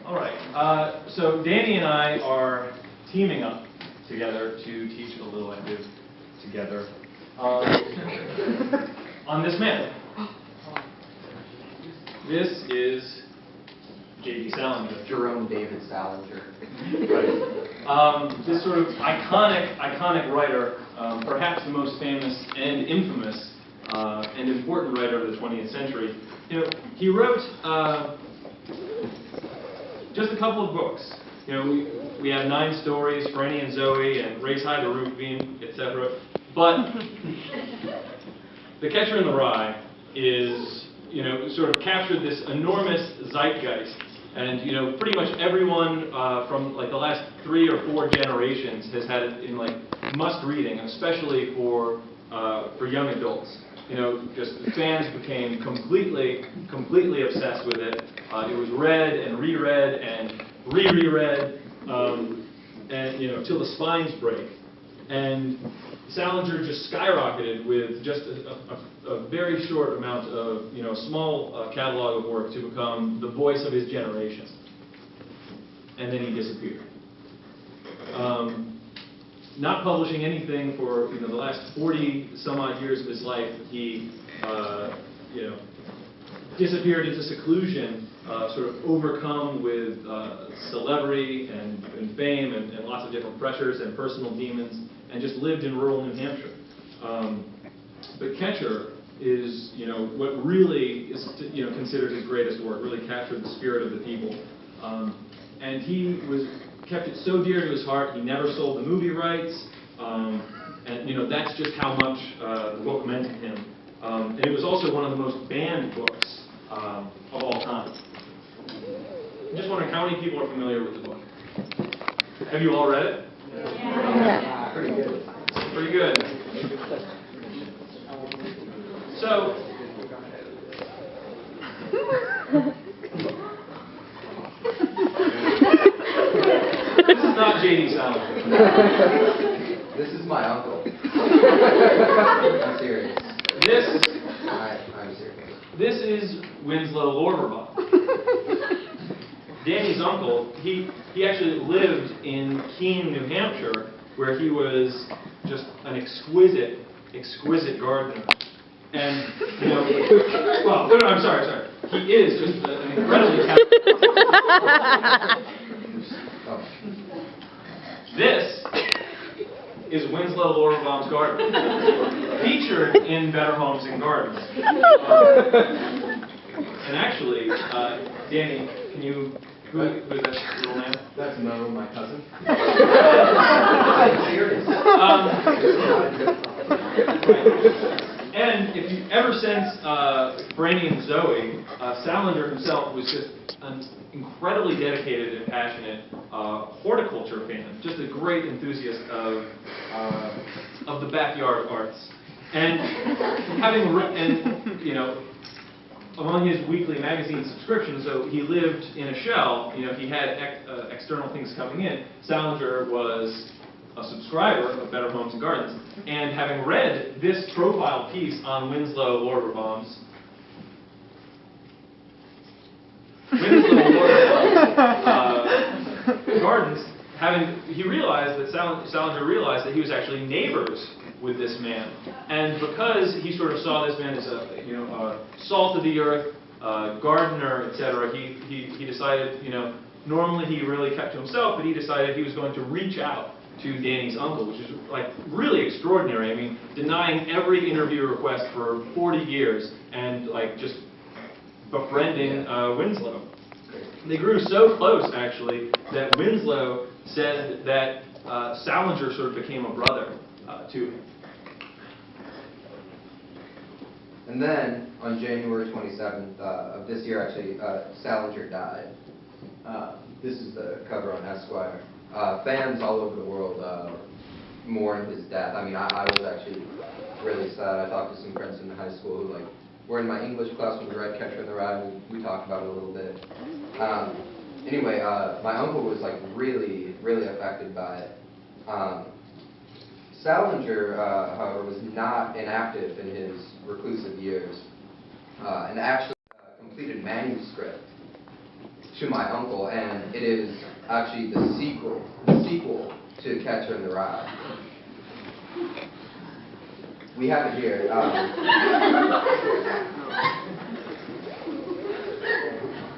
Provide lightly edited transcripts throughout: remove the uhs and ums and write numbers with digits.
All right. So Danny and I are teaming up together to teach a little elective together on this man. This is J.D. Salinger. Jerome David Salinger. Right. This sort of iconic writer, perhaps the most famous and infamous and important writer of the 20th century. You know, he wrote just a couple of books. You know, we have 9 stories, Franny and Zoe, and Race High the Roof Beam, etc. But The Catcher in the Rye is, you know, sort of captured this enormous zeitgeist. And, you know, pretty much everyone from like the last 3 or 4 generations has had it in like must reading, especially for young adults. You know, just fans became completely obsessed with it. It was read and reread and reread, and you know, till the spines break. And Salinger just skyrocketed with just a very short amount of, you know, small catalog of work to become the voice of his generation. And then he disappeared. Not publishing anything for, you know, the last 40 some odd years of his life. He you know, disappeared into seclusion, sort of overcome with celebrity and fame and lots of different pressures and personal demons, and just lived in rural New Hampshire. But Catcher is, you know, what really is, you know, considered his greatest work. Really captured the spirit of the people, and he kept it so dear to his heart. He never sold the movie rights, and you know, that's just how much the book meant to him. And it was also one of the most banned books of all time. I'm just wondering how many people are familiar with the book. Have you all read it? Yeah. Pretty good. Pretty good. So, this is not J.D. Salinger. This is my uncle. I'm serious. I'm serious. This is Winslow Lorberbach. Danny's uncle, he actually lived in Keene, New Hampshire, where he was just an exquisite gardener. And, you know, well, no, I'm sorry. He is just an incredibly talented. This is Winslow Lorberbach's garden, featured in Better Homes and Gardens. And actually, Danny, can you, who is that little man? That's Mo, my cousin. I'm serious. And if you ever sense Franny and Zoe, Salinger himself was just an incredibly dedicated and passionate horticulture fan, just a great enthusiast of the backyard arts. And having written, you know, among his weekly magazine subscriptions, so he lived in a shell, you know, he had external things coming in. Salinger was a subscriber of Better Homes and Gardens, and having read this profile piece on Winslow Lorberbach's gardens, he realized that Salinger realized that he was actually neighbors with this man, and because he sort of saw this man as a, you know, a salt of the earth, gardener, etc., he decided, you know, normally he really kept to himself, but he decided he was going to reach out to Danny's uncle, which is like really extraordinary. I mean, denying every interview request for 40 years and like just befriending Winslow. They grew so close, actually, that Winslow said that Salinger sort of became a brother to him. And then, on January 27th of this year, actually, Salinger died. This is the cover on Esquire. Fans all over the world mourned his death. I mean, I was actually really sad. I talked to some friends in high school who, like, were in my English class when we read Catcher in the Rye. We talked about it a little bit. Anyway, my uncle was, like, really affected by it. Salinger, however, was not inactive in his reclusive years, and actually completed manuscript to my uncle, and it is actually the sequel to Catcher in the Rye. We have it here.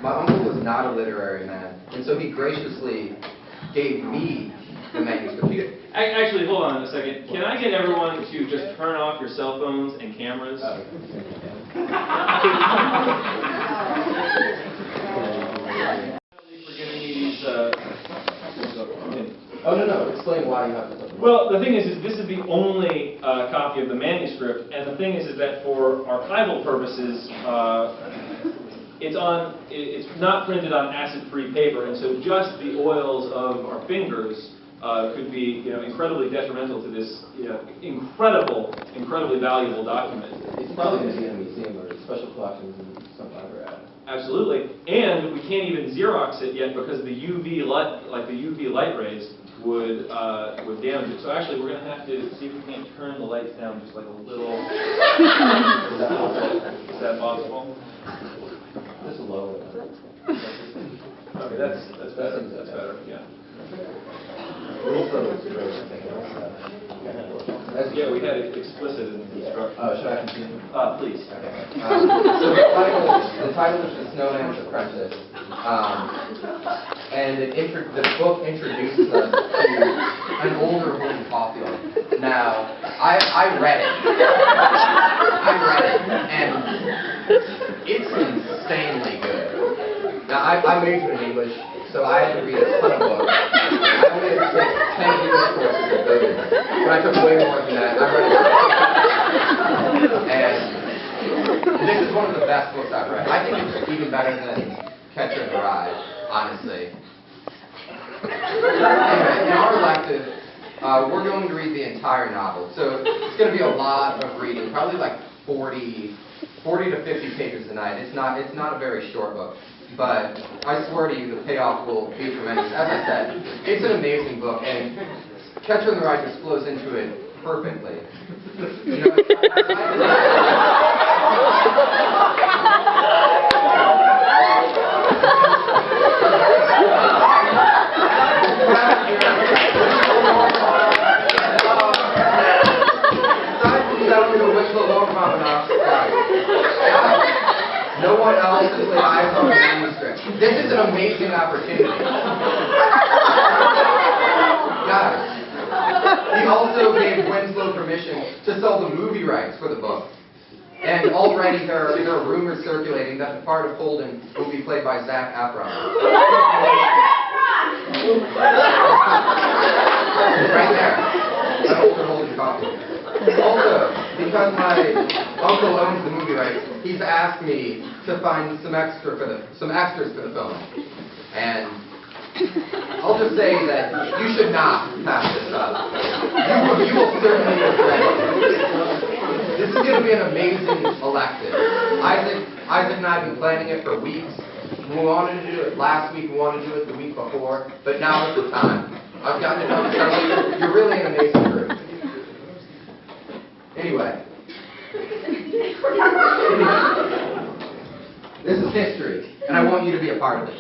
My uncle was not a literary man, and so he graciously gave me the manuscript. Actually, hold on a second. Can I get everyone to just turn off your cell phones and cameras? For giving me these. Oh, no. Explain why you have to. Well, the thing is this is the only copy of the manuscript, and the thing is that for archival purposes, it's not printed on acid-free paper, and so just the oils of our fingers could be, incredibly detrimental to this, incredibly valuable document. It's probably going to be in a museum or special collections in some library. Absolutely, and we can't even Xerox it yet because the UV light, the UV light rays, would damage it. So actually, we're going to have to see if we can't turn the lights down just like a little. Is that possible? Just lower that. Okay, that's better. That's better. Yeah. Yeah, we had it explicit in the instructions. Should I continue? Please. Okay. So the title is The Snowman's Apprentice, and the book introduces us to an older Holden Caulfield. Now, I read it. And it's insanely good. Now, I majored in English, so I had to read a ton of books. I only had to take 10 English courses at Bowdoin, but I took way more than that. I read it. And this is one of the best books I've read. I think it's even better than Catcher in the Rye, honestly. Anyway, in our elective, we're going to read the entire novel. So it's going to be a lot of reading, probably like 40 to 50 pages a night. It's not a very short book. But I swear to you, the payoff will be tremendous. As I said, it's an amazing book, and Catcher in the Rye just flows into it perfectly. No one else has laid eyes on the manuscript. This is an amazing opportunity. Guys, he also gave Winslow permission to sell the movie rights for the book. And already there are rumors circulating that the part of Holden will be played by Zac Efron. Right there. That older Holden Caulfield. Also, because my uncle owns the movie rights, he's asked me to find some extras for the film. And I'll just say that you should not pass this up. You will certainly regret it. This is going to be an amazing elective. Isaac and I have been planning it for weeks. We wanted to do it last week, we wanted to do it the week before, but now is the time. I've gotten to know you. You're really an amazing group. Anyway. This is history, and I want you to be a part of it.